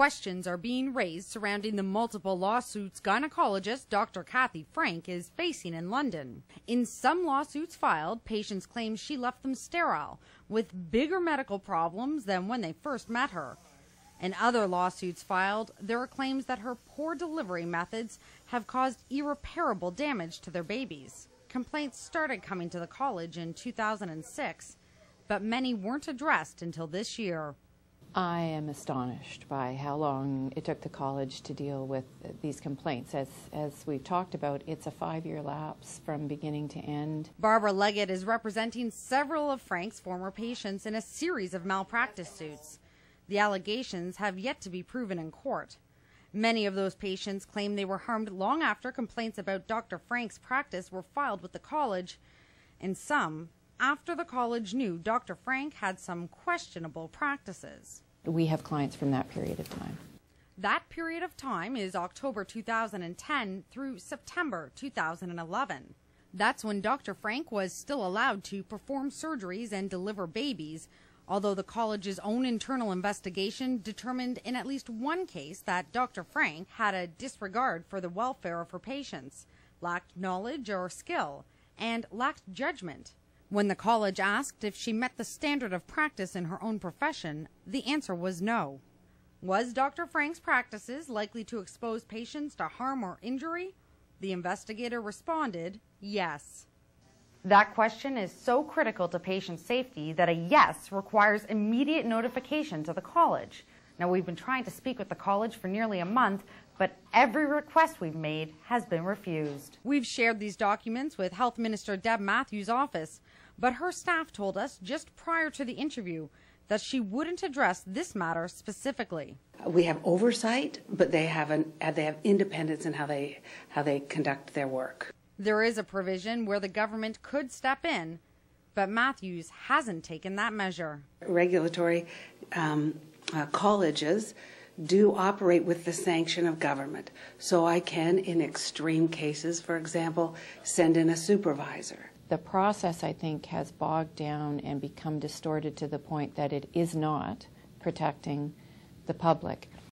Questions are being raised surrounding the multiple lawsuits gynecologist Dr. Kathy Frank is facing in London. In some lawsuits filed, patients claim she left them sterile, with bigger medical problems than when they first met her. In other lawsuits filed, there are claims that her poor delivery methods have caused irreparable damage to their babies. Complaints started coming to the college in 2006, but many weren't addressed until this year. I am astonished by how long it took the college to deal with these complaints. As we've talked about, it's a 5-year lapse from beginning to end. Barbara Leggett is representing several of Frank's former patients in a series of malpractice suits. The allegations have yet to be proven in court. Many of those patients claim they were harmed long after complaints about Dr. Frank's practice were filed with the college, and some after the college knew Dr. Frank had some questionable practices. We have clients from that period of time. That period of time is October 2010 through September 2011. That's when Dr. Frank was still allowed to perform surgeries and deliver babies, although the college's own internal investigation determined in at least one case that Dr. Frank had a disregard for the welfare of her patients, lacked knowledge or skill, and lacked judgment. When the college asked if she met the standard of practice in her own profession, the answer was no. Was Dr. Frank's practices likely to expose patients to harm or injury? The investigator responded, yes. That question is so critical to patient safety that a yes requires immediate notification to the college. Now, we've been trying to speak with the college for nearly a month, but every request we've made has been refused. We've shared these documents with Health Minister Deb Matthews' office, but her staff told us just prior to the interview that she wouldn't address this matter specifically. We have oversight, but they have independence in how they conduct their work. There is a provision where the government could step in, but Matthews hasn't taken that measure. Regulatory colleges do operate with the sanction of government. So I can, in extreme cases, for example, send in a supervisor. The process, I think, has bogged down and become distorted to the point that it is not protecting the public.